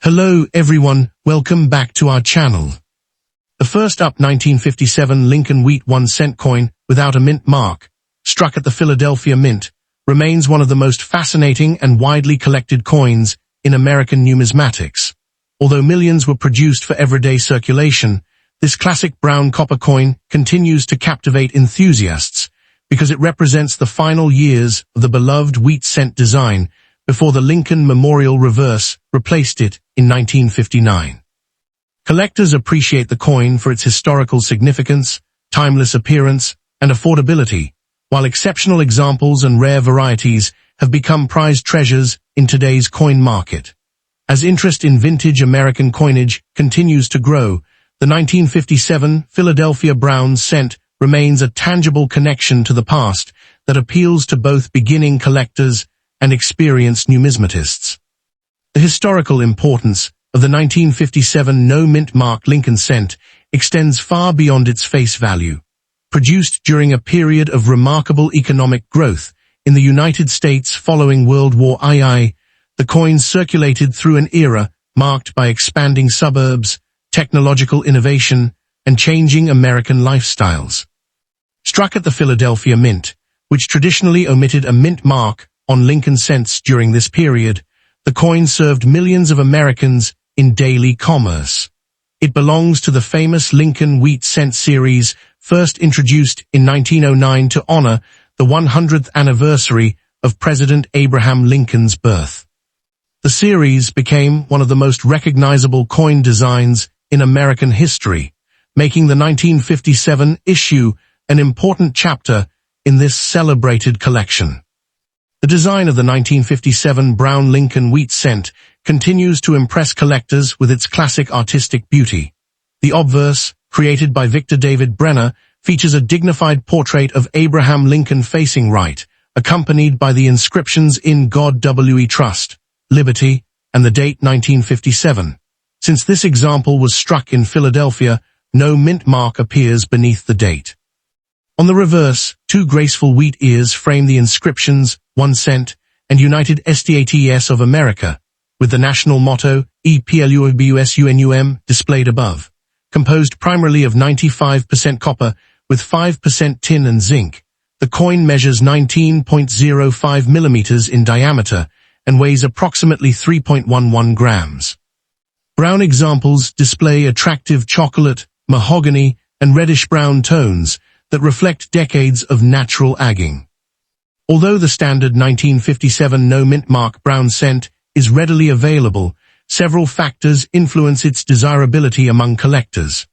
Hello everyone, welcome back to our channel. The first up 1957 Lincoln Wheat 1-cent coin without a mint mark, struck at the Philadelphia Mint, remains one of the most fascinating and widely collected coins in American numismatics. Although millions were produced for everyday circulation, this classic brown copper coin continues to captivate enthusiasts because it represents the final years of the beloved wheat cent design before the Lincoln Memorial reverse replaced it in 1959. Collectors appreciate the coin for its historical significance, timeless appearance, and affordability, while exceptional examples and rare varieties have become prized treasures in today's coin market. As interest in vintage American coinage continues to grow, the 1957 Philadelphia brown cent remains a tangible connection to the past that appeals to both beginning collectors and experienced numismatists. The historical importance of the 1957 no-mint mark Lincoln cent extends far beyond its face value. Produced during a period of remarkable economic growth in the United States following World War II, the coin circulated through an era marked by expanding suburbs, technological innovation, and changing American lifestyles. Struck at the Philadelphia Mint, which traditionally omitted a mint mark on Lincoln cents during this period, the coin served millions of Americans in daily commerce. It belongs to the famous Lincoln Wheat Cent series, first introduced in 1909 to honor the 100th anniversary of President Abraham Lincoln's birth. The series became one of the most recognizable coin designs in American history, making the 1957 issue an important chapter in this celebrated collection. The design of the 1957 brown Lincoln Wheat cent continues to impress collectors with its classic artistic beauty. The obverse, created by Victor David Brenner, features a dignified portrait of Abraham Lincoln facing right, accompanied by the inscriptions "In God We Trust," "Liberty," and the date 1957. Since this example was struck in Philadelphia, no mint mark appears beneath the date. On the reverse, two graceful wheat ears frame the inscriptions 1 cent and United States of America, with the national motto EPLUBUSUNUM displayed above. Composed primarily of 95% copper with 5% tin and zinc, the coin measures 19.05 millimeters in diameter and weighs approximately 3.11 grams. Brown examples display attractive chocolate, mahogany, and reddish-brown tones that reflect decades of natural agging. Although the standard 1957 no-mint mark brown cent is readily available, several factors influence its desirability among collectors.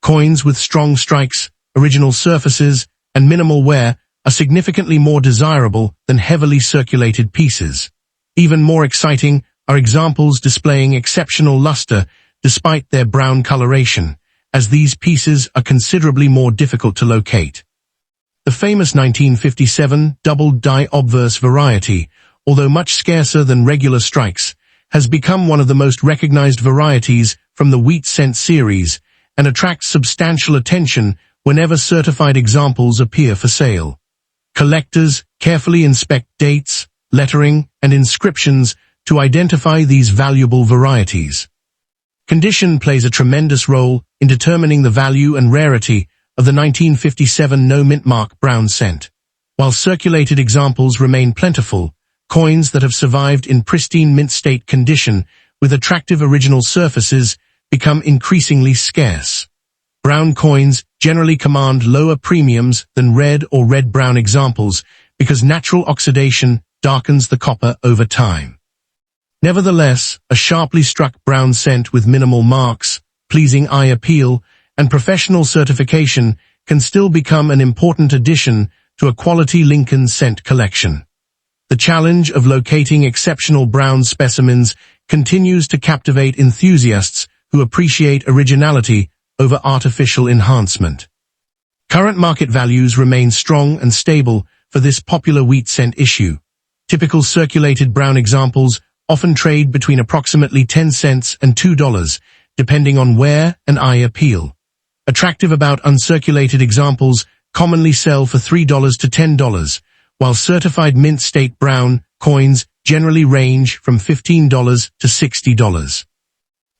Coins with strong strikes, original surfaces, and minimal wear are significantly more desirable than heavily circulated pieces. Even more exciting are examples displaying exceptional luster despite their brown coloration, as these pieces are considerably more difficult to locate. The famous 1957 doubled die obverse variety, although much scarcer than regular strikes, has become one of the most recognized varieties from the wheat cent series and attracts substantial attention whenever certified examples appear for sale. Collectors carefully inspect dates, lettering, and inscriptions to identify these valuable varieties. Condition plays a tremendous role in determining the value and rarity of the 1957 no-mint mark brown cent. While circulated examples remain plentiful, coins that have survived in pristine mint state condition with attractive original surfaces become increasingly scarce. Brown coins generally command lower premiums than red or red-brown examples because natural oxidation darkens the copper over time. Nevertheless, a sharply struck brown cent with minimal marks, pleasing eye appeal, and professional certification can still become an important addition to a quality Lincoln cent collection. The challenge of locating exceptional brown specimens continues to captivate enthusiasts who appreciate originality over artificial enhancement. Current market values remain strong and stable for this popular wheat cent issue. Typical circulated brown examples often trade between approximately 10 cents and $2, depending on wear and eye appeal. Attractive about uncirculated examples commonly sell for $3 to $10, while certified mint state brown coins generally range from $15 to $60.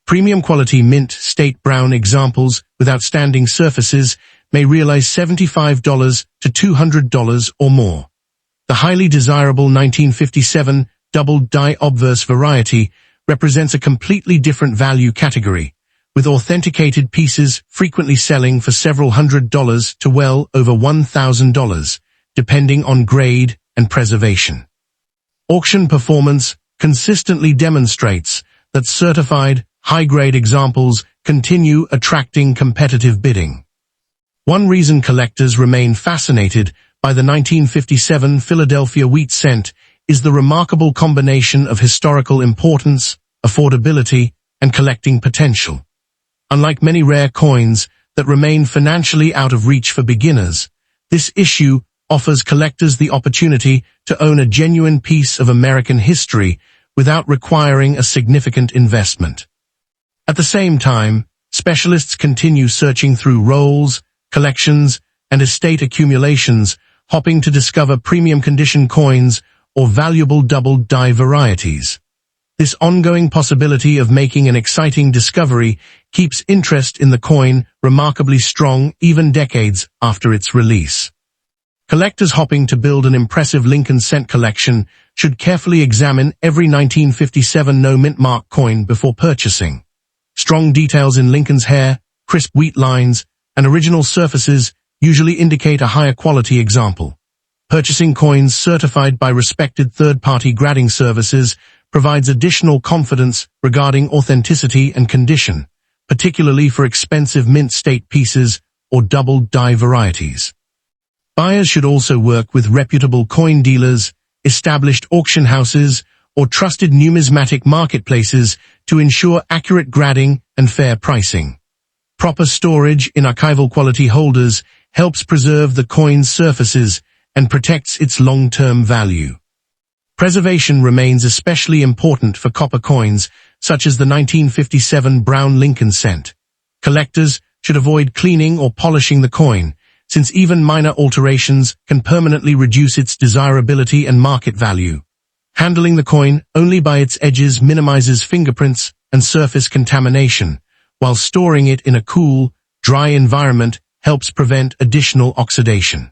Premium quality mint state brown examples with outstanding surfaces may realize $75 to $200 or more. The highly desirable 1957 double die obverse variety represents a completely different value category, with authenticated pieces frequently selling for several $100s to well over $1,000, depending on grade and preservation. Auction performance consistently demonstrates that certified, high-grade examples continue attracting competitive bidding. One reason collectors remain fascinated by the 1957 Philadelphia wheat cent is the remarkable combination of historical importance, affordability, and collecting potential. Unlike many rare coins that remain financially out of reach for beginners, this issue offers collectors the opportunity to own a genuine piece of American history without requiring a significant investment. At the same time, specialists continue searching through rolls, collections, and estate accumulations, hoping to discover premium condition coins or valuable double die varieties. This ongoing possibility of making an exciting discovery keeps interest in the coin remarkably strong even decades after its release. Collectors hoping to build an impressive Lincoln cent collection should carefully examine every 1957 no-mint mark coin before purchasing. Strong details in Lincoln's hair, crisp wheat lines, and original surfaces usually indicate a higher quality example. Purchasing coins certified by respected third-party grading services provides additional confidence regarding authenticity and condition, particularly for expensive mint state pieces or double die varieties. Buyers should also work with reputable coin dealers, established auction houses, or trusted numismatic marketplaces to ensure accurate grading and fair pricing. Proper storage in archival quality holders helps preserve the coin's surfaces and protects its long-term value. Preservation remains especially important for copper coins, such as the 1957 brown Lincoln cent. Collectors should avoid cleaning or polishing the coin, since even minor alterations can permanently reduce its desirability and market value. Handling the coin only by its edges minimizes fingerprints and surface contamination, while storing it in a cool, dry environment helps prevent additional oxidation.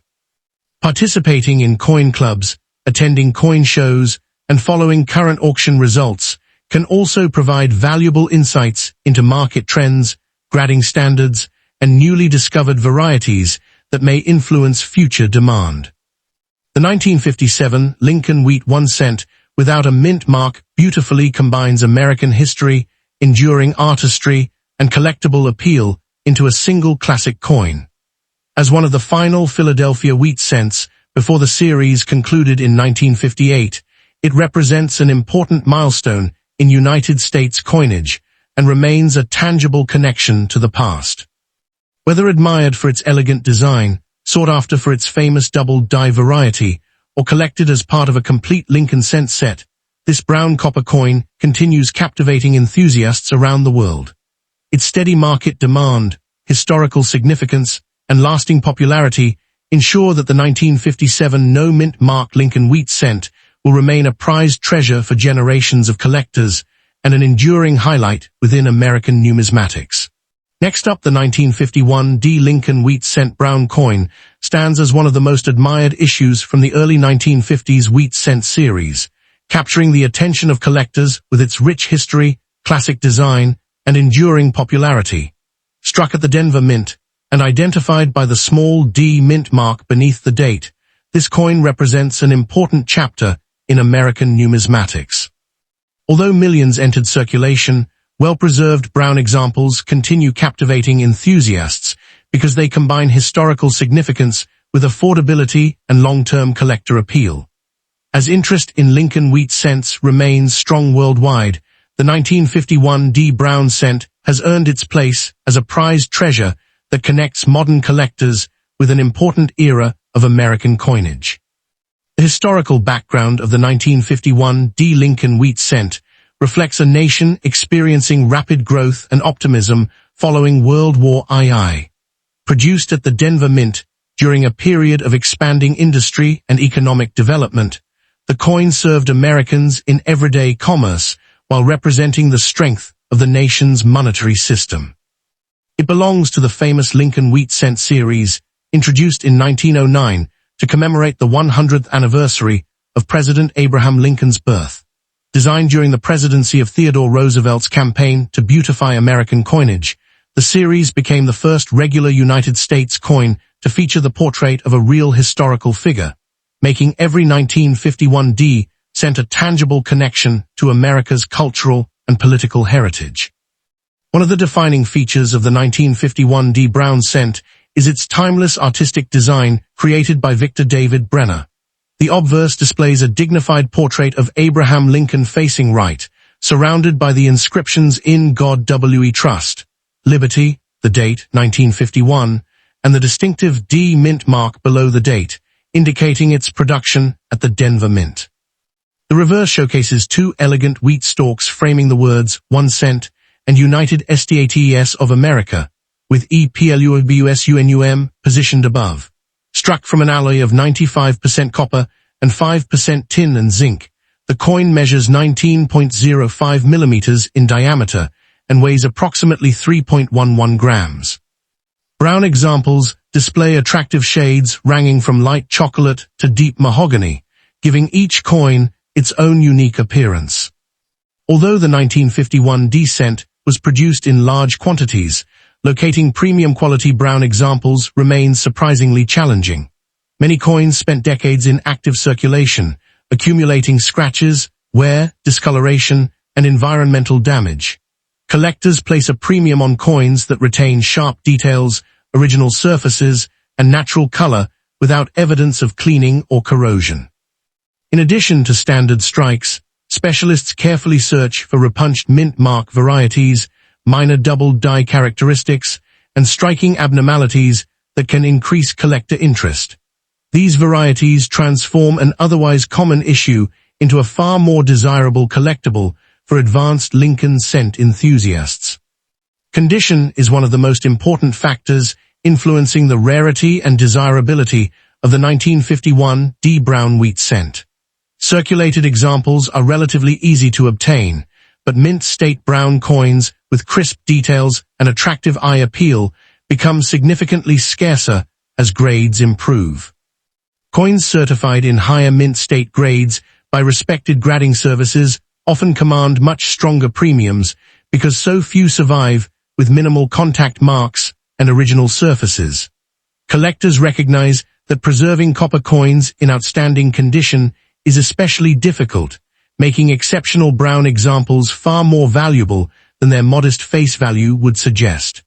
Participating in coin clubs, attending coin shows, and following current auction results can also provide valuable insights into market trends, grading standards, and newly discovered varieties that may influence future demand. The 1957 Lincoln Wheat 1 cent without a mint mark beautifully combines American history, enduring artistry, and collectible appeal into a single classic coin. As one of the final Philadelphia wheat cents before the series concluded in 1958, it represents an important milestone in United States coinage and remains a tangible connection to the past. Whether admired for its elegant design, sought after for its famous double die variety, or collected as part of a complete Lincoln cent set, this brown copper coin continues captivating enthusiasts around the world. Its steady market demand, historical significance, and lasting popularity ensure that the 1957 no-mint mark Lincoln wheat cent will remain a prized treasure for generations of collectors and an enduring highlight within American numismatics. Next up, the 1951 Lincoln wheat cent brown coin stands as one of the most admired issues from the early 1950s wheat cent series, capturing the attention of collectors with its rich history, classic design, and enduring popularity. Struck at the Denver Mint, and identified by the small D mint mark beneath the date, this coin represents an important chapter in American numismatics. Although millions entered circulation, well-preserved brown examples continue captivating enthusiasts because they combine historical significance with affordability and long-term collector appeal. As interest in Lincoln wheat cents remains strong worldwide, the 1951 D brown cent has earned its place as a prized treasure that connects modern collectors with an important era of American coinage. The historical background of the 1951 D Lincoln wheat cent reflects a nation experiencing rapid growth and optimism following World War II. Produced at the Denver Mint during a period of expanding industry and economic development, the coin served Americans in everyday commerce while representing the strength of the nation's monetary system. It belongs to the famous Lincoln Wheat Cent series, introduced in 1909 to commemorate the 100th anniversary of President Abraham Lincoln's birth. Designed during the presidency of Theodore Roosevelt's campaign to beautify American coinage, the series became the first regular United States coin to feature the portrait of a real historical figure, making every 1951 D cent a tangible connection to America's cultural and political heritage. One of the defining features of the 1951 D Brown cent is its timeless artistic design created by Victor David Brenner. The obverse displays a dignified portrait of Abraham Lincoln facing right, surrounded by the inscriptions "In God We Trust," "Liberty," the date 1951, and the distinctive D mint mark below the date, indicating its production at the Denver Mint. The reverse showcases two elegant wheat stalks framing the words 1 cent and United States of America, with EPLUBUSUNUM positioned above. Struck from an alloy of 95% copper and 5% tin and zinc, the coin measures 19.05 millimeters in diameter and weighs approximately 3.11 grams. Brown examples display attractive shades ranging from light chocolate to deep mahogany, giving each coin its own unique appearance. Although the 1951 D cent was produced in large quantities, locating premium quality brown examples remains surprisingly challenging. Many coins spent decades in active circulation, accumulating scratches, wear, discoloration, and environmental damage. Collectors place a premium on coins that retain sharp details, original surfaces, and natural color without evidence of cleaning or corrosion. In addition to standard strikes, specialists carefully search for repunched mint mark varieties, minor double die characteristics, and striking abnormalities that can increase collector interest. These varieties transform an otherwise common issue into a far more desirable collectible for advanced Lincoln cent enthusiasts. Condition is one of the most important factors influencing the rarity and desirability of the 1951 D Brown Wheat Cent. Circulated examples are relatively easy to obtain, but mint state brown coins with crisp details and attractive eye appeal become significantly scarcer as grades improve. Coins certified in higher mint state grades by respected grading services often command much stronger premiums because so few survive with minimal contact marks and original surfaces. Collectors recognize that preserving copper coins in outstanding condition is especially difficult, making exceptional brown examples far more valuable than their modest face value would suggest.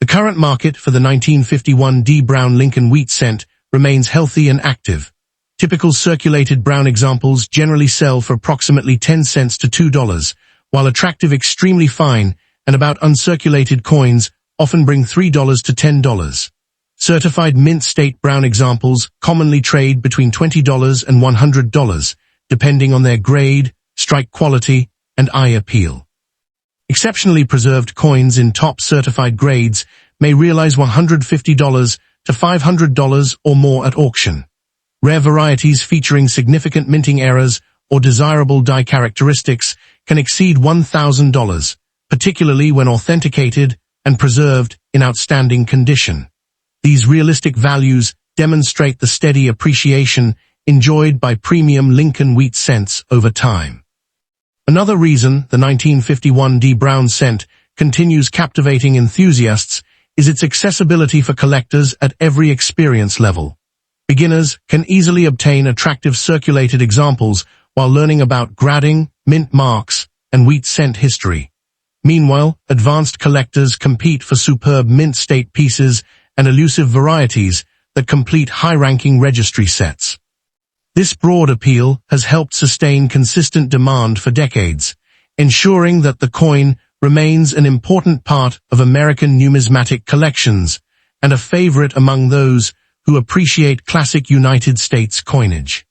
The current market for the 1951 D Brown Lincoln Wheat Cent remains healthy and active. Typical circulated brown examples generally sell for approximately 10 cents to $2, while attractive extremely fine and about uncirculated coins often bring $3 to $10. Certified mint state brown examples commonly trade between $20 and $100, depending on their grade, strike quality, and eye appeal. Exceptionally preserved coins in top certified grades may realize $150 to $500 or more at auction. Rare varieties featuring significant minting errors or desirable die characteristics can exceed $1,000, particularly when authenticated and preserved in outstanding condition. These realistic values demonstrate the steady appreciation enjoyed by premium Lincoln Wheat Cents over time. Another reason the 1951 D Brown Cent continues captivating enthusiasts is its accessibility for collectors at every experience level. Beginners can easily obtain attractive circulated examples while learning about grading, mint marks, and wheat cent history. Meanwhile, advanced collectors compete for superb mint state pieces and elusive varieties that complete high-ranking registry sets. This broad appeal has helped sustain consistent demand for decades, ensuring that the coin remains an important part of American numismatic collections and a favorite among those who appreciate classic United States coinage.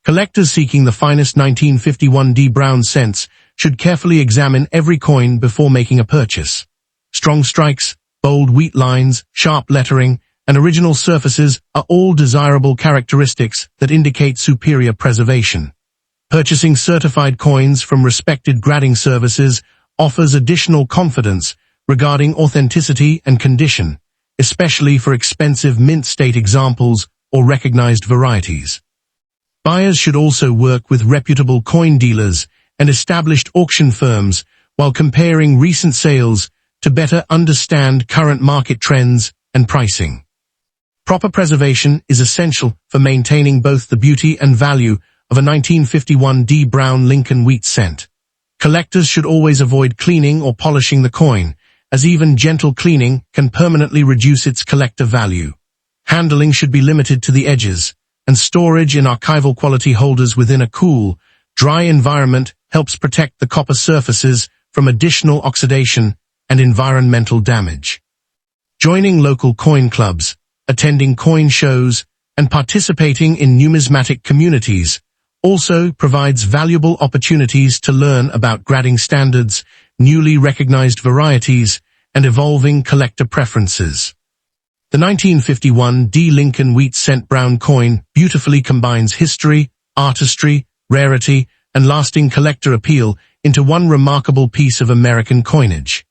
Collectors seeking the finest 1951 D Brown cents should carefully examine every coin before making a purchase. Strong strikes, bold wheat lines, sharp lettering, and original surfaces are all desirable characteristics that indicate superior preservation. Purchasing certified coins from respected grading services offers additional confidence regarding authenticity and condition, especially for expensive mint state examples or recognized varieties. Buyers should also work with reputable coin dealers and established auction firms while comparing recent sales to better understand current market trends and pricing. Proper preservation is essential for maintaining both the beauty and value of a 1951 D. Brown Lincoln wheat cent. Collectors should always avoid cleaning or polishing the coin, as even gentle cleaning can permanently reduce its collector value. Handling should be limited to the edges, and storage in archival quality holders within a cool, dry environment helps protect the copper surfaces from additional oxidation and environmental damage. Joining local coin clubs, attending coin shows, and participating in numismatic communities also provides valuable opportunities to learn about grading standards, newly recognized varieties, and evolving collector preferences. The 1951 D. Lincoln wheat cent brown coin beautifully combines history, artistry, rarity, and lasting collector appeal into one remarkable piece of American coinage.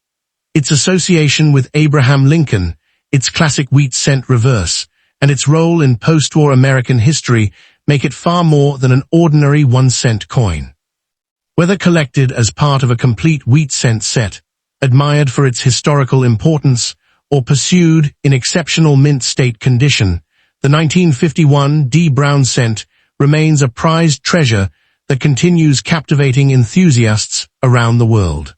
Its association with Abraham Lincoln, its classic wheat cent reverse, and its role in post-war American history make it far more than an ordinary 1-cent coin. Whether collected as part of a complete wheat cent set, admired for its historical importance, or pursued in exceptional mint state condition, the 1951 D. Brown cent remains a prized treasure that continues captivating enthusiasts around the world.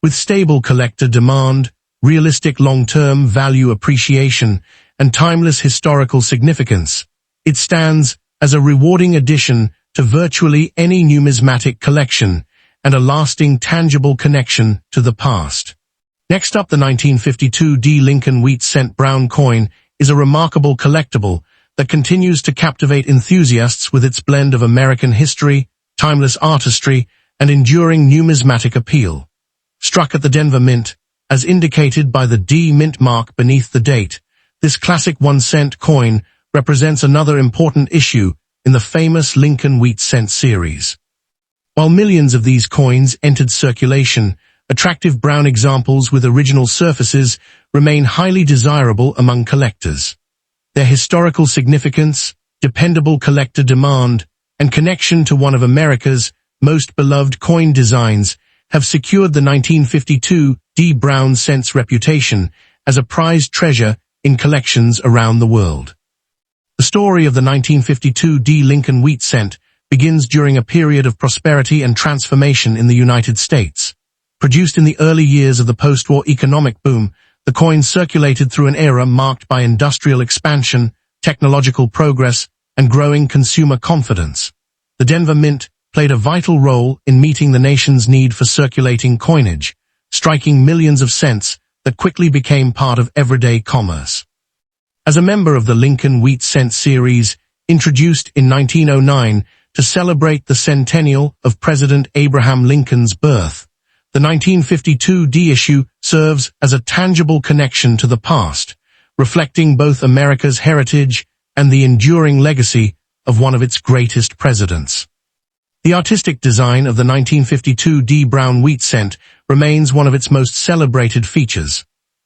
With stable collector demand, realistic long-term value appreciation, and timeless historical significance, it stands as a rewarding addition to virtually any numismatic collection and a lasting tangible connection to the past. Next up, the 1952 D. Lincoln wheat cent brown coin is a remarkable collectible that continues to captivate enthusiasts with its blend of American history, timeless artistry, and enduring numismatic appeal. Struck at the Denver Mint, as indicated by the D mint mark beneath the date, this classic 1-cent coin represents another important issue in the famous Lincoln wheat cent series. While millions of these coins entered circulation, attractive brown examples with original surfaces remain highly desirable among collectors. Their historical significance, dependable collector demand, and connection to one of America's most beloved coin designs have secured the 1952 D. Brown cent's reputation as a prized treasure in collections around the world. The story of the 1952 D. Lincoln wheat cent begins during a period of prosperity and transformation in the United States. Produced in the early years of the post-war economic boom, the coin circulated through an era marked by industrial expansion, technological progress, and growing consumer confidence. The Denver Mint played a vital role in meeting the nation's need for circulating coinage, striking millions of cents that quickly became part of everyday commerce. As a member of the Lincoln wheat cent series, introduced in 1909 to celebrate the centennial of President Abraham Lincoln's birth, the 1952 D issue serves as a tangible connection to the past, reflecting both America's heritage and the enduring legacy of one of its greatest presidents. The artistic design of the 1952 D. Brown wheat cent remains one of its most celebrated features.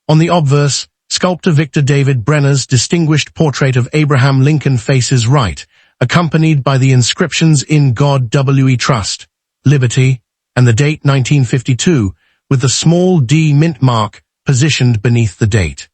On the obverse, sculptor Victor David Brenner's distinguished portrait of Abraham Lincoln faces right, accompanied by the inscriptions "In God We Trust," "Liberty," and the date 1952, with the small D mint mark positioned beneath the date.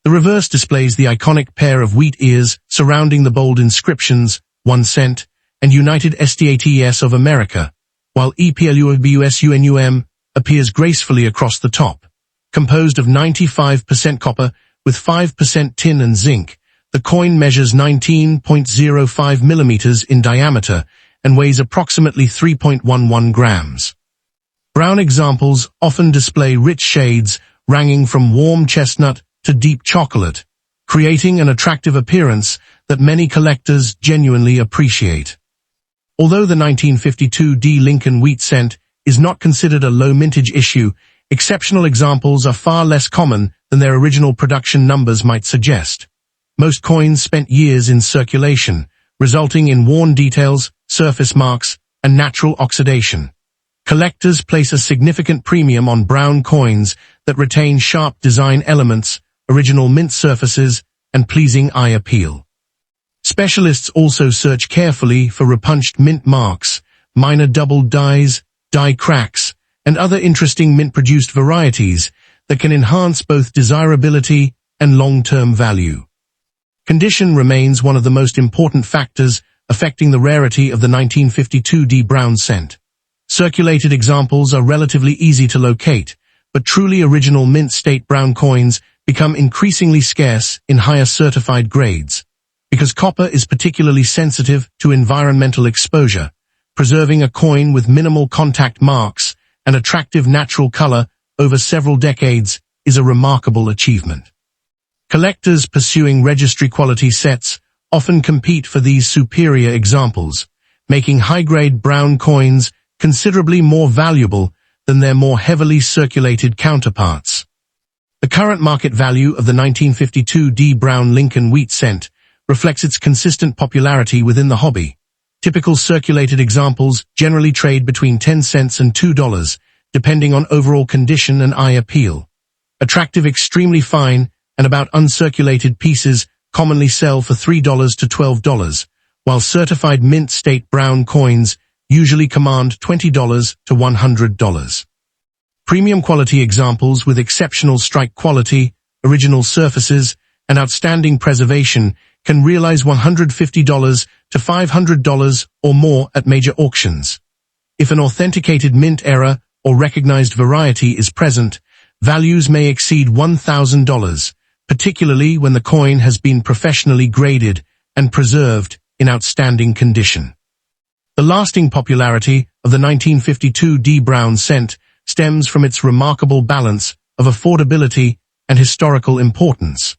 The reverse displays the iconic pair of wheat ears surrounding the bold inscriptions, 1 cent, and United States of America, while EPLUBUSUNUM appears gracefully across the top. Composed of 95% copper with 5% tin and zinc, the coin measures 19.05 millimeters in diameter and weighs approximately 3.11 grams. Brown examples often display rich shades ranging from warm chestnut to deep chocolate, creating an attractive appearance that many collectors genuinely appreciate. Although the 1952 D. Lincoln wheat cent is not considered a low-mintage issue, exceptional examples are far less common than their original production numbers might suggest. Most coins spent years in circulation, resulting in worn details, surface marks, and natural oxidation. Collectors place a significant premium on brown coins that retain sharp design elements, original mint surfaces, and pleasing eye appeal. Specialists also search carefully for repunched mint marks, minor double dyes, die cracks, and other interesting mint-produced varieties that can enhance both desirability and long-term value. Condition remains one of the most important factors affecting the rarity of the 1952 D Brown cent. Circulated examples are relatively easy to locate, but truly original mint state brown coins become increasingly scarce in higher certified grades. Because copper is particularly sensitive to environmental exposure, preserving a coin with minimal contact marks and attractive natural color over several decades is a remarkable achievement. Collectors pursuing registry-quality sets often compete for these superior examples, making high-grade brown coins considerably more valuable than their more heavily circulated counterparts. The current market value of the 1952 D Brown Lincoln Wheat cent reflects its consistent popularity within the hobby. Typical circulated examples generally trade between 10 cents and $2, depending on overall condition and eye appeal. Attractive, extremely fine, and about uncirculated pieces commonly sell for $3 to $12, while certified mint state brown coins usually command $20 to $100. Premium quality examples with exceptional strike quality, original surfaces, and outstanding preservation can realize $150 to $500 or more at major auctions. If an authenticated mint error or recognized variety is present, values may exceed $1,000, particularly when the coin has been professionally graded and preserved in outstanding condition. The lasting popularity of the 1952 D Brown cent stems from its remarkable balance of affordability and historical importance.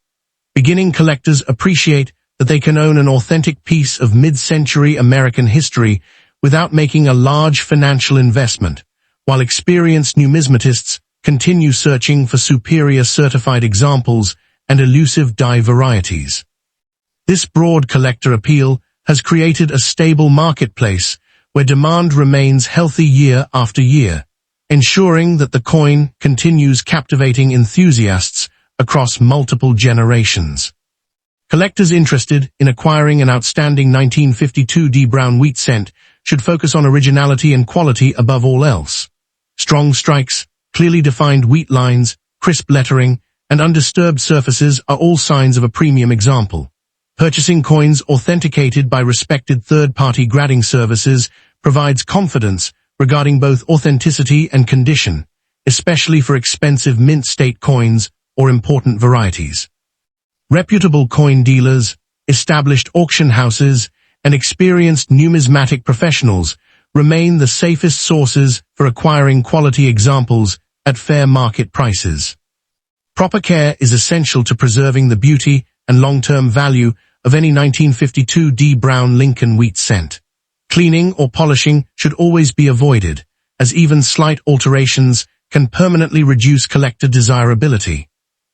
Beginning collectors appreciate that they can own an authentic piece of mid-century American history without making a large financial investment, while experienced numismatists continue searching for superior certified examples and elusive die varieties. This broad collector appeal has created a stable marketplace where demand remains healthy year after year, ensuring that the coin continues captivating enthusiasts across multiple generations. Collectors interested in acquiring an outstanding 1952 D Brown Wheat cent should focus on originality and quality above all else. Strong strikes, clearly defined wheat lines, crisp lettering, and undisturbed surfaces are all signs of a premium example. Purchasing coins authenticated by respected third-party grading services provides confidence regarding both authenticity and condition, especially for expensive mint state coins or important varieties. Reputable coin dealers, established auction houses, and experienced numismatic professionals remain the safest sources for acquiring quality examples at fair market prices. Proper care is essential to preserving the beauty and long-term value of any 1952 D Brown Lincoln Wheat cent. Cleaning or polishing should always be avoided, as even slight alterations can permanently reduce collector desirability.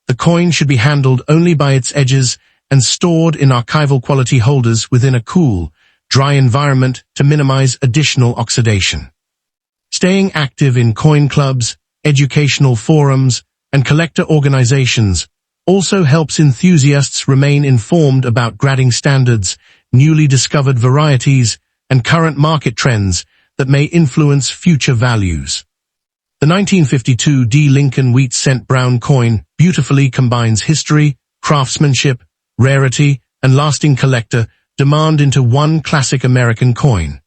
The coin should be handled only by its edges and stored in archival quality holders within a cool, dry environment to minimize additional oxidation. Staying active in coin clubs, educational forums, and collector organizations also helps enthusiasts remain informed about grading standards, newly discovered varieties, and current market trends that may influence future values. The 1952 D Lincoln Wheat cent brown coin beautifully combines history, craftsmanship, rarity, and lasting collector demand into one classic American coin.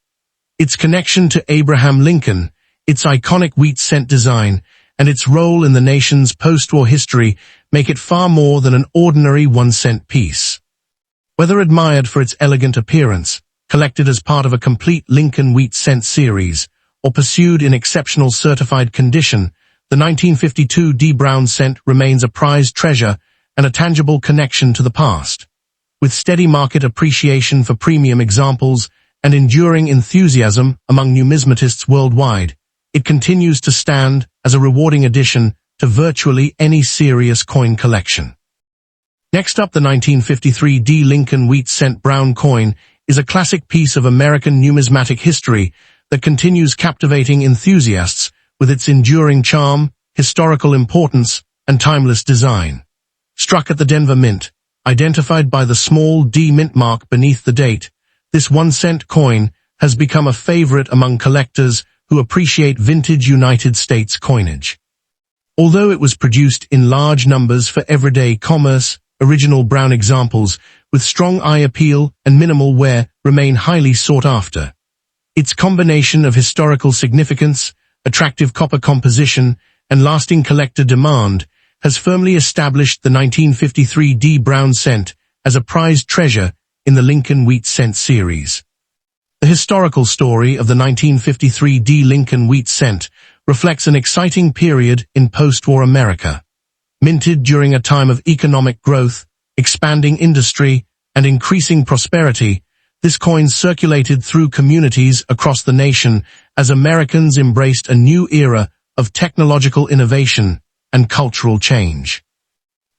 Its connection to Abraham Lincoln, its iconic wheat cent design, and its role in the nation's post-war history make it far more than an ordinary 1-cent piece. Whether admired for its elegant appearance, collected as part of a complete Lincoln Wheat cent series, or pursued in exceptional certified condition, the 1952 D Brown cent remains a prized treasure and a tangible connection to the past. With steady market appreciation for premium examples and enduring enthusiasm among numismatists worldwide, it continues to stand as a rewarding addition to virtually any serious coin collection. Next up, the 1953 D Lincoln Wheat cent brown coin is a classic piece of American numismatic history that continues captivating enthusiasts with its enduring charm, historical importance, and timeless design. Struck at the Denver Mint, identified by the small D mint mark beneath the date, this 1-cent coin has become a favorite among collectors who appreciate vintage United States coinage. Although it was produced in large numbers for everyday commerce, original brown examples with strong eye appeal and minimal wear remain highly sought after. Its combination of historical significance, attractive copper composition, and lasting collector demand has firmly established the 1953 D brown cent as a prized treasure in the Lincoln Wheat Cent series. The historical story of the 1953 D Lincoln Wheat Cent reflects an exciting period in post-war America. Minted during a time of economic growth, expanding industry, and increasing prosperity, this coin circulated through communities across the nation as Americans embraced a new era of technological innovation and cultural change.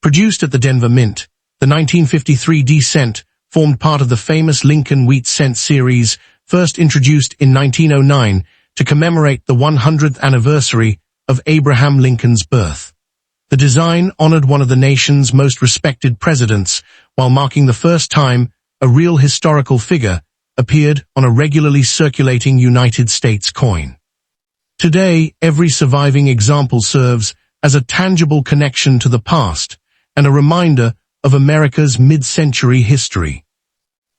Produced at the Denver Mint, the 1953 D cent formed part of the famous Lincoln Wheat Cent series, first introduced in 1909 to commemorate the 100th anniversary of Abraham Lincoln's birth. The design honored one of the nation's most respected presidents, while marking the first time a real historical figure appeared on a regularly circulating United States coin. Today, every surviving example serves as a tangible connection to the past and a reminder of America's mid-century history.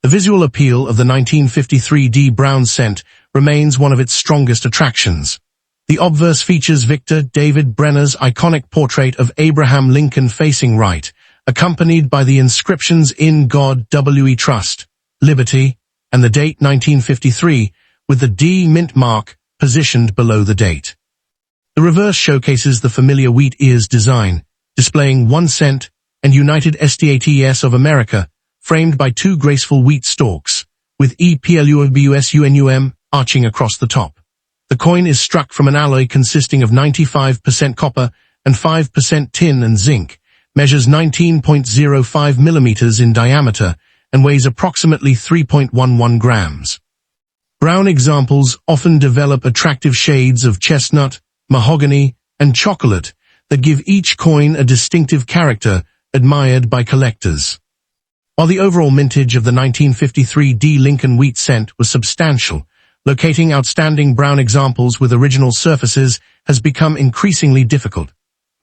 The visual appeal of the 1953 D brown cent remains one of its strongest attractions. The obverse features Victor David Brenner's iconic portrait of Abraham Lincoln facing right, accompanied by the inscriptions "In God We Trust," "Liberty," and the date 1953, with the D mint mark positioned below the date. The reverse showcases the familiar wheat ears design, displaying 1 cent and United States of America, framed by 2 graceful wheat stalks, with EPLUBUSUNUM arching across the top. The coin is struck from an alloy consisting of 95% copper and 5% tin and zinc, measures 19.05 millimeters in diameter, and weighs approximately 3.11 grams. Brown examples often develop attractive shades of chestnut, mahogany, and chocolate that give each coin a distinctive character admired by collectors. While the overall mintage of the 1953 D Lincoln Wheat Cent was substantial, locating outstanding brown examples with original surfaces has become increasingly difficult.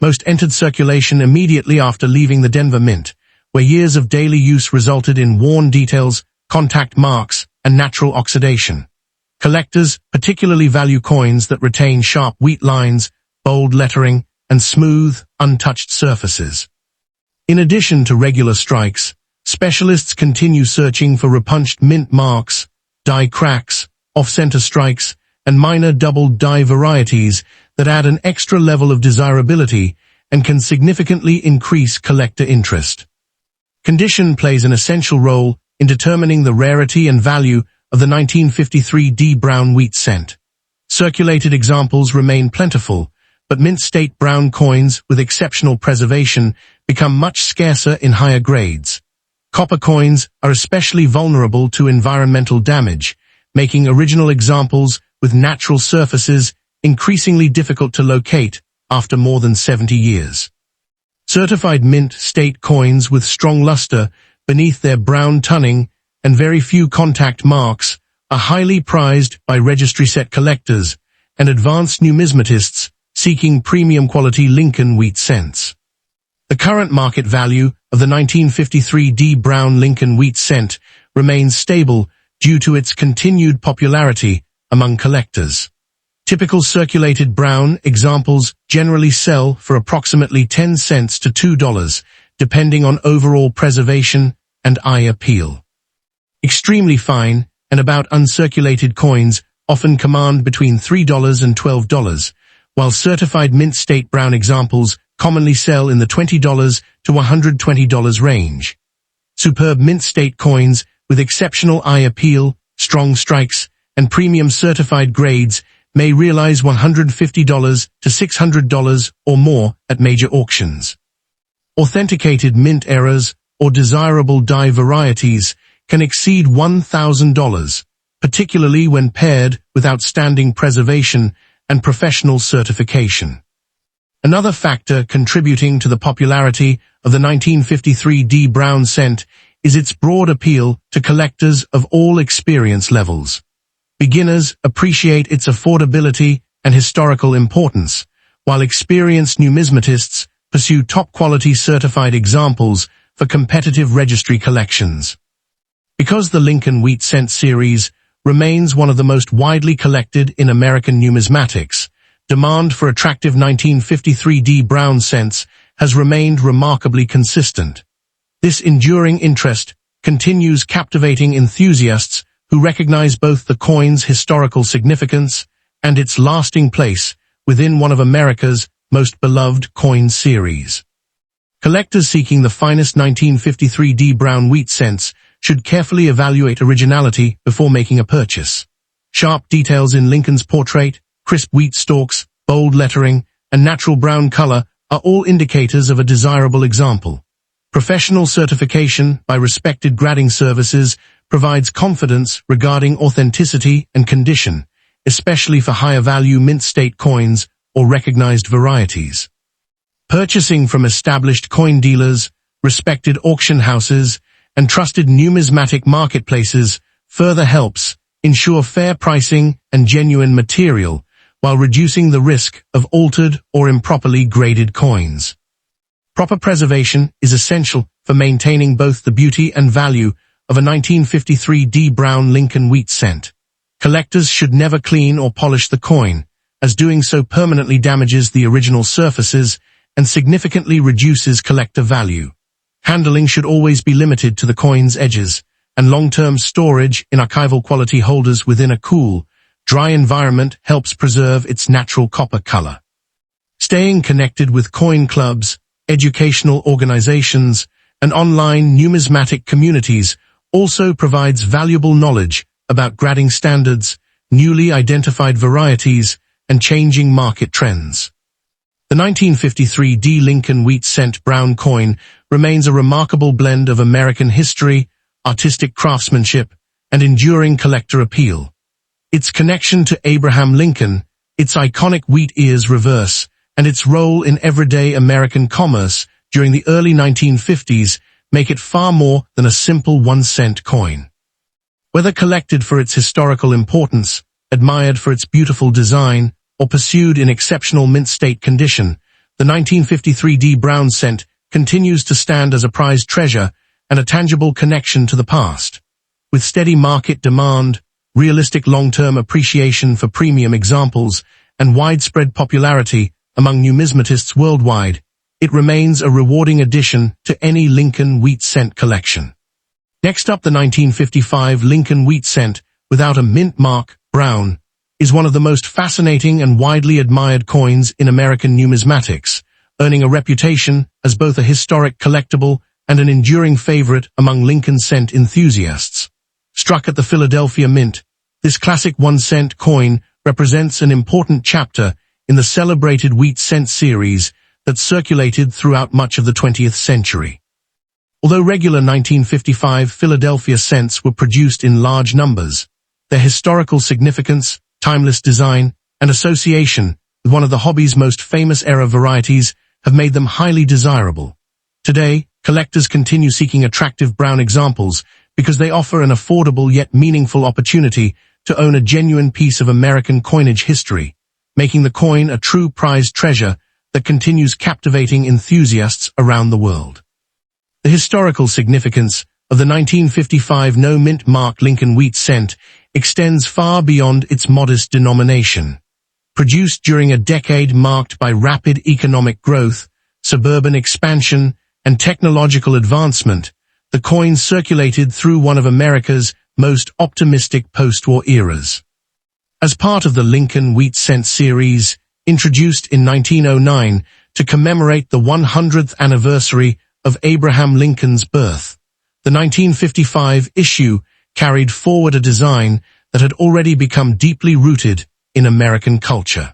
Most entered circulation immediately after leaving the Denver Mint, where years of daily use resulted in worn details, contact marks, and natural oxidation. Collectors particularly value coins that retain sharp wheat lines, bold lettering, and smooth, untouched surfaces. In addition to regular strikes, specialists continue searching for repunched mint marks, die cracks, off-center strikes, and minor double die varieties that add an extra level of desirability and can significantly increase collector interest. Condition plays an essential role in determining the rarity and value of the 1953 D brown wheat cent. Circulated examples remain plentiful, but mint state brown coins with exceptional preservation become much scarcer in higher grades. Copper coins are especially vulnerable to environmental damage, making original examples with natural surfaces increasingly difficult to locate after more than 70 years. Certified mint state coins with strong luster beneath their brown tunning and very few contact marks are highly prized by registry set collectors and advanced numismatists seeking premium quality Lincoln Wheat Cents. The current market value of the 1953 D brown Lincoln Wheat Cent remains stable due to its continued popularity among collectors. Typical circulated brown examples generally sell for approximately 10 cents to $2, depending on overall preservation and eye appeal. Extremely fine and about uncirculated coins often command between $3 and $12, while certified mint state brown examples commonly sell in the $20 to $120 range. Superb mint state coins with exceptional eye appeal, strong strikes, and premium certified grades may realize $150 to $600 or more at major auctions. Authenticated mint errors or desirable die varieties can exceed $1,000, particularly when paired with outstanding preservation and professional certification. Another factor contributing to the popularity of the 1953 D. Brown cent is its broad appeal to collectors of all experience levels. Beginners appreciate its affordability and historical importance, while experienced numismatists pursue top-quality certified examples for competitive registry collections. Because the Lincoln Wheat Cent series remains one of the most widely collected in American numismatics, demand for attractive 1953 D. Brown cents has remained remarkably consistent. This enduring interest continues captivating enthusiasts who recognize both the coin's historical significance and its lasting place within one of America's most beloved coin series. Collectors seeking the finest 1953 D. Brown wheat cents should carefully evaluate originality before making a purchase. Sharp details in Lincoln's portrait, crisp wheat stalks, bold lettering, and natural brown color are all indicators of a desirable example. Professional certification by respected grading services provides confidence regarding authenticity and condition, especially for higher-value mint-state coins or recognized varieties. Purchasing from established coin dealers, respected auction houses, and trusted numismatic marketplaces further helps ensure fair pricing and genuine material, while reducing the risk of altered or improperly graded coins. Proper preservation is essential for maintaining both the beauty and value of a 1953 D. Brown Lincoln Wheat cent. Collectors should never clean or polish the coin, as doing so permanently damages the original surfaces and significantly reduces collector value. Handling should always be limited to the coin's edges, and long-term storage in archival quality holders within a cool, dry environment helps preserve its natural copper color. Staying connected with coin clubs, educational organizations, and online numismatic communities also provides valuable knowledge about grading standards, newly identified varieties, and changing market trends. The 1953 D. Lincoln Wheat Cent Brown coin remains a remarkable blend of American history, artistic craftsmanship, and enduring collector appeal. Its connection to Abraham Lincoln, its iconic wheat ears reverse, and its role in everyday American commerce during the early 1950s make it far more than a simple 1-cent coin. Whether collected for its historical importance, admired for its beautiful design, or pursued in exceptional mint-state condition, the 1953 D. Brown cent continues to stand as a prized treasure and a tangible connection to the past. With steady market demand, realistic long-term appreciation for premium examples, and widespread popularity among numismatists worldwide, it remains a rewarding addition to any Lincoln Wheat Cent collection. Next up, the 1955 Lincoln Wheat Cent, without a mint mark, Brown, is one of the most fascinating and widely admired coins in American numismatics, earning a reputation as both a historic collectible and an enduring favorite among Lincoln cent enthusiasts. Struck at the Philadelphia Mint, this classic 1-cent coin represents an important chapter in the celebrated wheat cent series that circulated throughout much of the 20th century. Although regular 1955 Philadelphia cents were produced in large numbers, their historical significance, timeless design, and association with one of the hobby's most famous era varieties have made them highly desirable. Today, collectors continue seeking attractive brown examples because they offer an affordable yet meaningful opportunity to own a genuine piece of American coinage history, making the coin a true prized treasure that continues captivating enthusiasts around the world. The historical significance of the 1955 no-mint mark Lincoln Wheat Cent extends far beyond its modest denomination. Produced during a decade marked by rapid economic growth, suburban expansion, and technological advancement, the coin circulated through one of America's most optimistic post-war eras. As part of the Lincoln Wheat Cent series, introduced in 1909 to commemorate the 100th anniversary of Abraham Lincoln's birth, the 1955 issue carried forward a design that had already become deeply rooted in American culture.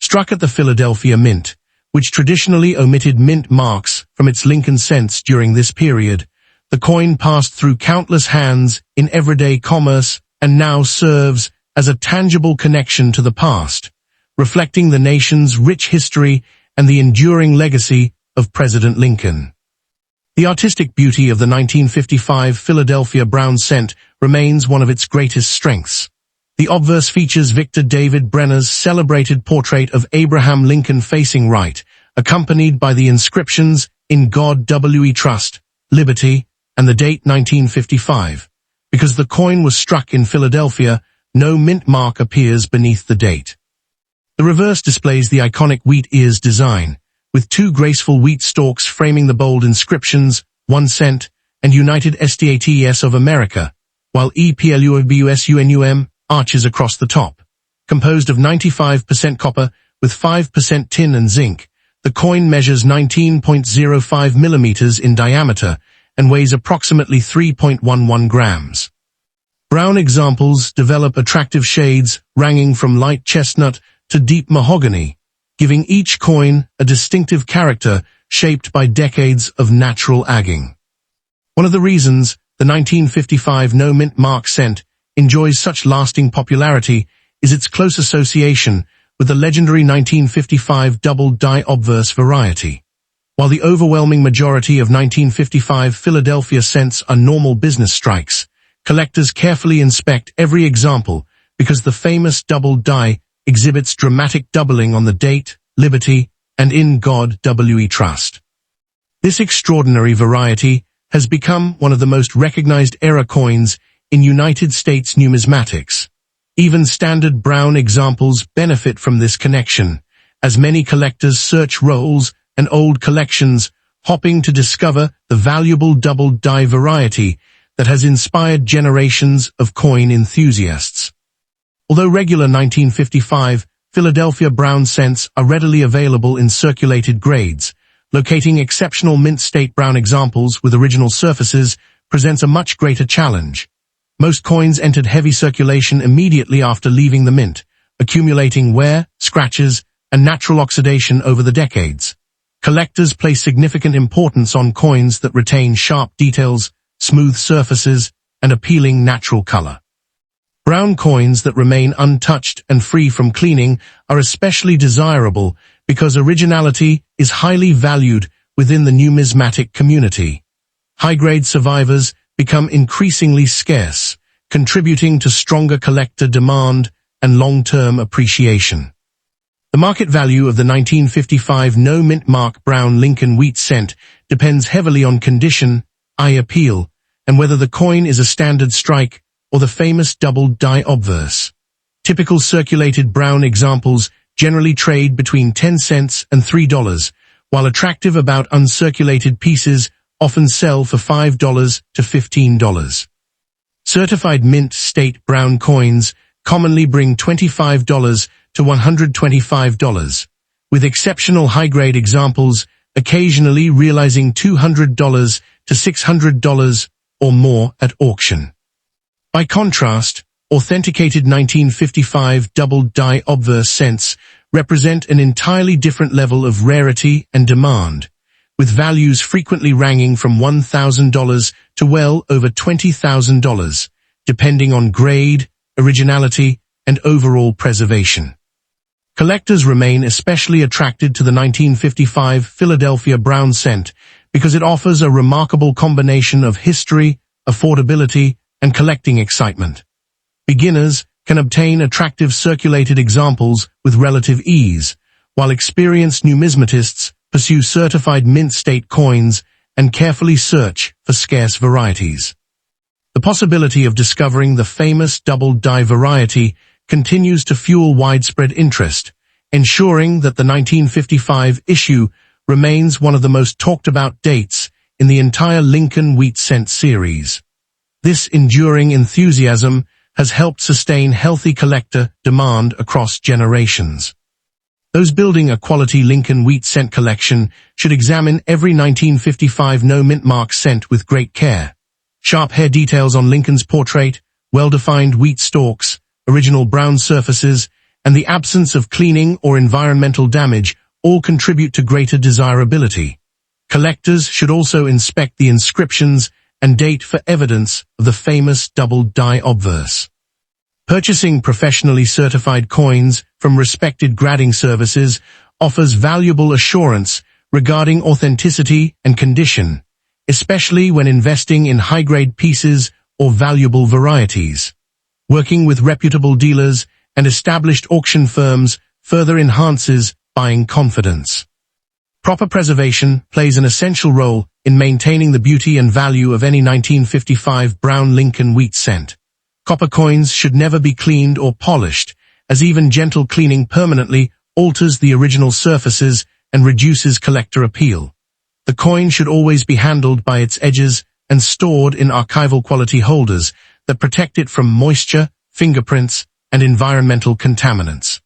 Struck at the Philadelphia Mint, which traditionally omitted mint marks from its Lincoln cents during this period, the coin passed through countless hands in everyday commerce and now serves as a tangible connection to the past, reflecting the nation's rich history and the enduring legacy of President Lincoln. The artistic beauty of the 1955 Philadelphia brown cent remains one of its greatest strengths. The obverse features Victor David Brenner's celebrated portrait of Abraham Lincoln facing right, accompanied by the inscriptions "In God We Trust," "Liberty," and the date 1955. Because the coin was struck in Philadelphia, no mint mark appears beneath the date. The reverse displays the iconic wheat ears design, with two graceful wheat stalks framing the bold inscriptions, 1 cent, and United States of America, while EPLUBUSUNUM arches across the top. Composed of 95% copper with 5% tin and zinc, the coin measures 19.05 millimeters in diameter and weighs approximately 3.11 grams. Brown examples develop attractive shades ranging from light chestnut to deep mahogany, giving each coin a distinctive character shaped by decades of natural agging. One of the reasons the 1955 no-mint mark cent enjoys such lasting popularity is its close association with the legendary 1955 double-die obverse variety. While the overwhelming majority of 1955 Philadelphia cents are normal business strikes, collectors carefully inspect every example because the famous double die exhibits dramatic doubling on the date, liberty, and "In God We Trust." This extraordinary variety has become one of the most recognized era coins in United States numismatics. Even standard brown examples benefit from this connection, as many collectors search rolls and old collections, hoping to discover the valuable double-die variety that has inspired generations of coin enthusiasts. Although regular 1955 Philadelphia brown cents are readily available in circulated grades, locating exceptional mint state brown examples with original surfaces presents a much greater challenge. Most coins entered heavy circulation immediately after leaving the mint, accumulating wear, scratches, and natural oxidation over the decades. Collectors place significant importance on coins that retain sharp details, smooth surfaces, and appealing natural color. Brown coins that remain untouched and free from cleaning are especially desirable because originality is highly valued within the numismatic community. High-grade survivors become increasingly scarce, contributing to stronger collector demand and long-term appreciation. The market value of the 1955 no-mint mark brown Lincoln wheat cent depends heavily on condition, eye appeal, and whether the coin is a standard strike or the famous double-die obverse. Typical circulated brown examples generally trade between 10 cents and $3, while attractive about uncirculated pieces often sell for $5 to $15. Certified mint state brown coins commonly bring $25 to $125, with exceptional high-grade examples occasionally realizing $200 to $600 or more at auction. By contrast, authenticated 1955 double-die obverse cents represent an entirely different level of rarity and demand, with values frequently ranging from $1,000 to well over $20,000, depending on grade, originality, and overall preservation. Collectors remain especially attracted to the 1955 Philadelphia brown cent because it offers a remarkable combination of history, affordability, and collecting excitement. Beginners can obtain attractive circulated examples with relative ease, while experienced numismatists pursue certified mint state coins and carefully search for scarce varieties. The possibility of discovering the famous double-die variety continues to fuel widespread interest, ensuring that the 1955 issue remains one of the most talked-about dates in the entire Lincoln wheat cent series. This enduring enthusiasm has helped sustain healthy collector demand across generations. Those building a quality Lincoln wheat cent collection should examine every 1955 no-mint mark cent with great care. Sharp hair details on Lincoln's portrait, well-defined wheat stalks, original brown surfaces, and the absence of cleaning or environmental damage all contribute to greater desirability. Collectors should also inspect the inscriptions and date for evidence of the famous double-die obverse. Purchasing professionally certified coins from respected grading services offers valuable assurance regarding authenticity and condition, especially when investing in high-grade pieces or valuable varieties. Working with reputable dealers and established auction firms further enhances buying confidence. Proper preservation plays an essential role in maintaining the beauty and value of any 1955 brown Lincoln wheat cent. Copper coins should never be cleaned or polished, as even gentle cleaning permanently alters the original surfaces and reduces collector appeal. The coin should always be handled by its edges and stored in archival quality holders that protect it from moisture, fingerprints, and environmental contaminants.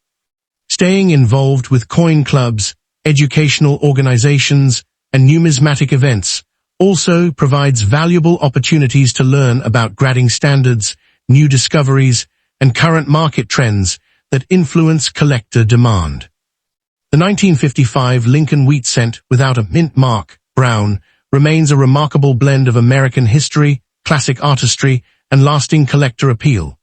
Staying involved with coin clubs, educational organizations, and numismatic events also provides valuable opportunities to learn about grading standards, new discoveries, and current market trends that influence collector demand. The 1955 Lincoln wheat cent without a mint mark, brown, remains a remarkable blend of American history, classic artistry, and lasting collector appeal.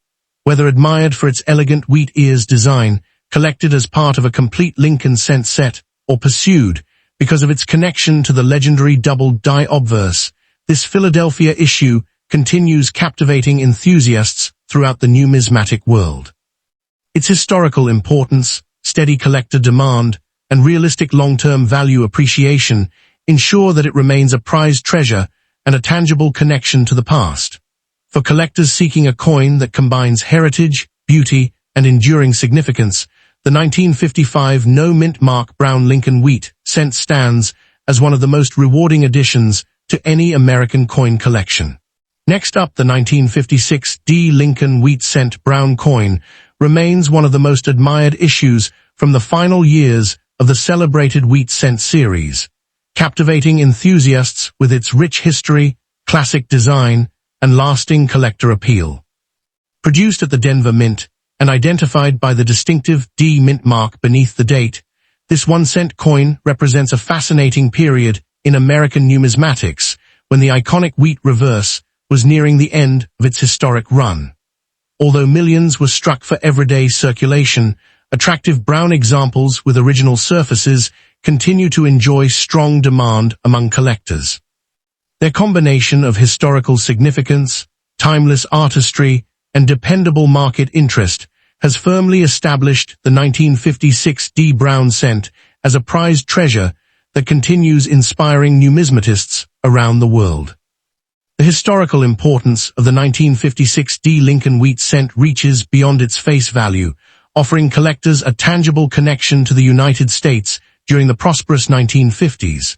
Whether admired for its elegant wheat ears design, collected as part of a complete Lincoln cent set, or pursued because of its connection to the legendary double-die obverse, this Philadelphia issue continues captivating enthusiasts throughout the numismatic world. Its historical importance, steady collector demand, and realistic long-term value appreciation ensure that it remains a prized treasure and a tangible connection to the past. For collectors seeking a coin that combines heritage, beauty, and enduring significance, the 1955 no-mint mark brown Lincoln wheat cent stands as one of the most rewarding additions to any American coin collection. Next up, the 1956 D Lincoln wheat cent brown coin remains one of the most admired issues from the final years of the celebrated wheat cent series, captivating enthusiasts with its rich history, classic design, and lasting collector appeal. Produced at the Denver Mint and identified by the distinctive D mint mark beneath the date, this 1-cent coin represents a fascinating period in American numismatics when the iconic wheat reverse was nearing the end of its historic run. Although millions were struck for everyday circulation, attractive brown examples with original surfaces continue to enjoy strong demand among collectors. Their combination of historical significance, timeless artistry, and dependable market interest has firmly established the 1956 D brown cent as a prized treasure that continues inspiring numismatists around the world. The historical importance of the 1956 D Lincoln wheat cent reaches beyond its face value, offering collectors a tangible connection to the United States during the prosperous 1950s.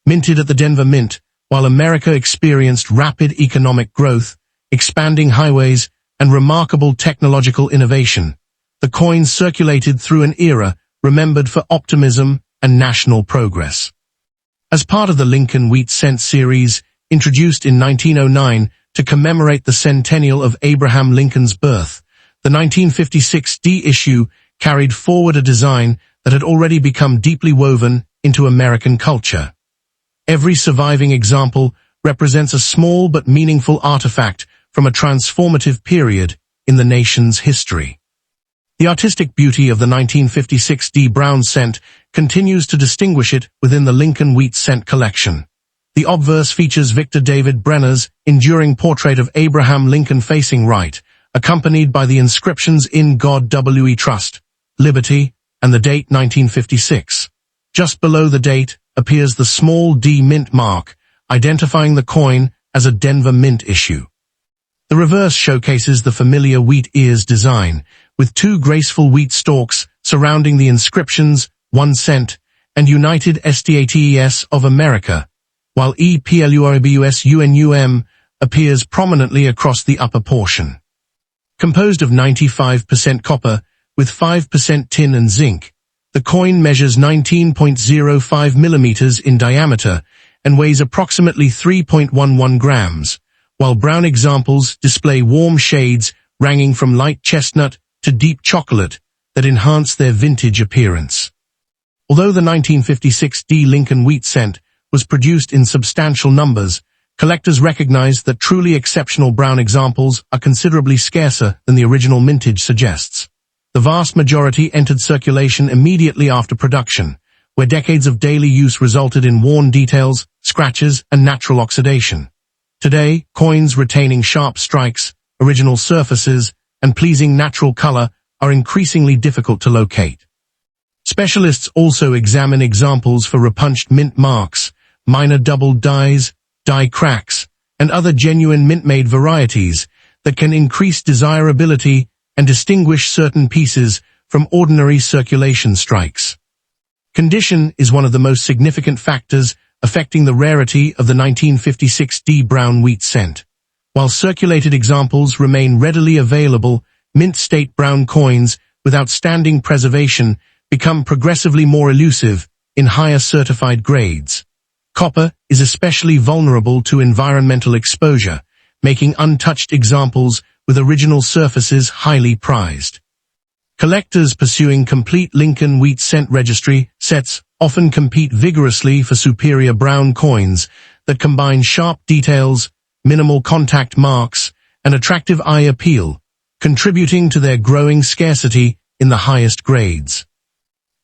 Minted at the Denver Mint, while America experienced rapid economic growth, expanding highways, and remarkable technological innovation, the coin circulated through an era remembered for optimism and national progress. As part of the Lincoln wheat cent series, introduced in 1909 to commemorate the centennial of Abraham Lincoln's birth, the 1956 D issue carried forward a design that had already become deeply woven into American culture. Every surviving example represents a small but meaningful artifact from a transformative period in the nation's history. The artistic beauty of the 1956 D brown cent continues to distinguish it within the Lincoln wheat cent collection. The obverse features Victor David Brenner's enduring portrait of Abraham Lincoln facing right, accompanied by the inscriptions "In God We Trust," "Liberty," and the date 1956. Just below the date appears the small D mint mark, identifying the coin as a Denver Mint issue. The reverse showcases the familiar wheat ears design, with two graceful wheat stalks surrounding the inscriptions 1 cent and United States of America, while EPLURBUSUNUM appears prominently across the upper portion. Composed of 95% copper with 5% tin and zinc, the coin measures 19.05 millimeters in diameter and weighs approximately 3.11 grams, while brown examples display warm shades ranging from light chestnut to deep chocolate that enhance their vintage appearance. Although the 1956 D Lincoln wheat cent was produced in substantial numbers, Collectors recognize that truly exceptional brown examples are considerably scarcer than the original mintage suggests. The vast majority entered circulation immediately after production, where decades of daily use resulted in worn details, scratches, and natural oxidation. Today, coins retaining sharp strikes, original surfaces, and pleasing natural color are increasingly difficult to locate. Specialists also examine examples for repunched mint marks, minor double dyes, die cracks, and other genuine mint-made varieties that can increase desirability and distinguish certain pieces from ordinary circulation strikes. Condition is one of the most significant factors affecting the rarity of the 1956 D brown wheat cent. While circulated examples remain readily available, mint-state brown coins with outstanding preservation become progressively more elusive in higher certified grades. Copper is especially vulnerable to environmental exposure, making untouched examples with original surfaces highly prized. Collectors pursuing complete Lincoln wheat cent registry sets often compete vigorously for superior brown coins that combine sharp details, minimal contact marks, and attractive eye appeal, contributing to their growing scarcity in the highest grades.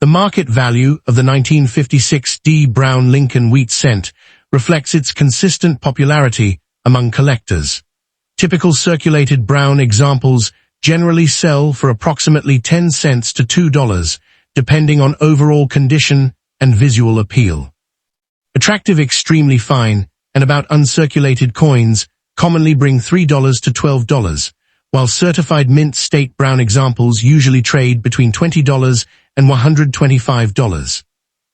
The market value of the 1956 D brown Lincoln wheat cent reflects its consistent popularity among collectors. Typical circulated brown examples generally sell for approximately 10 cents to $2, depending on overall condition and visual appeal. Attractive extremely fine and about uncirculated coins commonly bring $3 to $12, while certified mint state brown examples usually trade between $20 and $125.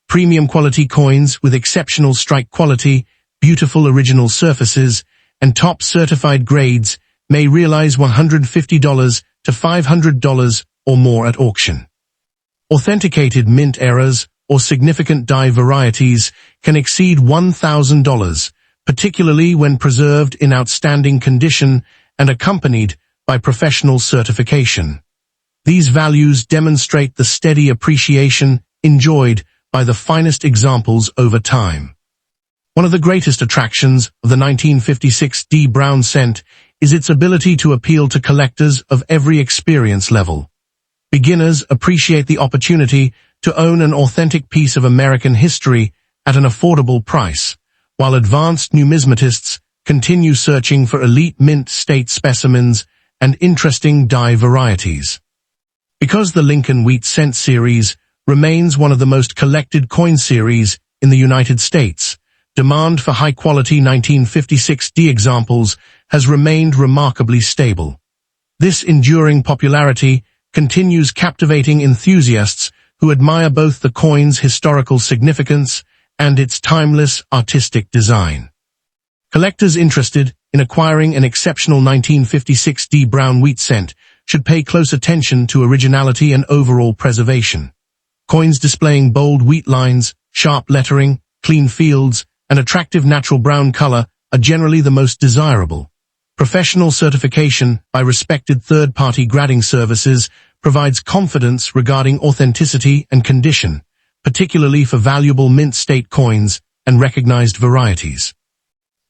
Premium quality coins with exceptional strike quality, beautiful original surfaces, and top certified grades may realize $150 to $500 or more at auction. Authenticated mint errors or significant die varieties can exceed $1,000, particularly when preserved in outstanding condition and accompanied by professional certification. These values demonstrate the steady appreciation enjoyed by the finest examples over time. One of the greatest attractions of the 1956 D brown cent is its ability to appeal to collectors of every experience level. Beginners appreciate the opportunity to own an authentic piece of American history at an affordable price, while advanced numismatists continue searching for elite mint state specimens and interesting die varieties. Because the Lincoln wheat cent series remains one of the most collected coin series in the United States, demand for high-quality 1956 D examples has remained remarkably stable. This enduring popularity continues captivating enthusiasts who admire both the coin's historical significance and its timeless artistic design. Collectors interested in acquiring an exceptional 1956 D brown wheat cent should pay close attention to originality and overall preservation. Coins displaying bold wheat lines, sharp lettering, clean fields, and attractive natural brown color are generally the most desirable. Professional certification by respected third-party grading services provides confidence regarding authenticity and condition, particularly for valuable mint state coins and recognized varieties.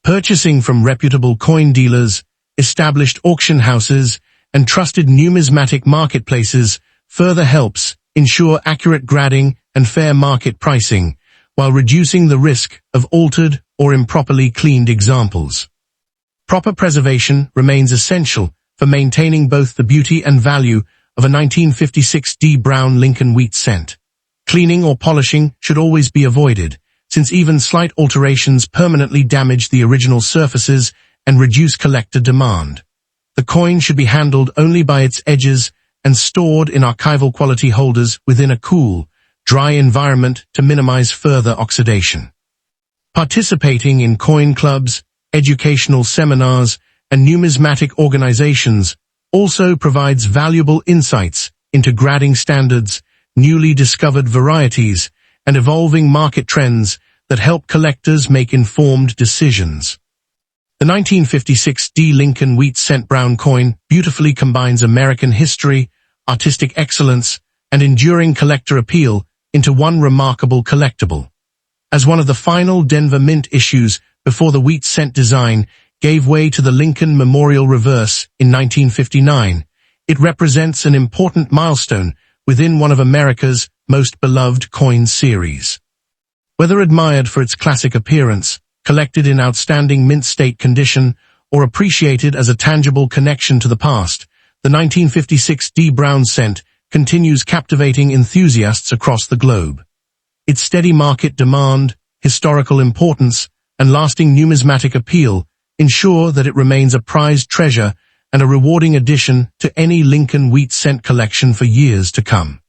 Purchasing from reputable coin dealers, established auction houses, and trusted numismatic marketplaces further helps ensure accurate grading and fair market pricing, while reducing the risk of altered or improperly cleaned examples. Proper preservation remains essential for maintaining both the beauty and value of a 1956 D brown Lincoln wheat cent. Cleaning or polishing should always be avoided, since even slight alterations permanently damage the original surfaces and reduce collector demand. The coin should be handled only by its edges and stored in archival quality holders within a cool, dry environment to minimize further oxidation. Participating in coin clubs, educational seminars, and numismatic organizations also provides valuable insights into grading standards, newly discovered varieties, and evolving market trends that help collectors make informed decisions. The 1956 D Lincoln wheat cent brown coin beautifully combines American history, artistic excellence, and enduring collector appeal into one remarkable collectible. As one of the final Denver Mint issues before the wheat cent design gave way to the Lincoln Memorial Reverse in 1959. It represents an important milestone within one of America's most beloved coin series. Whether admired for its classic appearance, collected in outstanding mint state condition, or appreciated as a tangible connection to the past, the 1956 D. Brown cent continues captivating enthusiasts across the globe. Its steady market demand, historical importance, and lasting numismatic appeal ensure that it remains a prized treasure and a rewarding addition to any Lincoln wheat cent collection for years to come.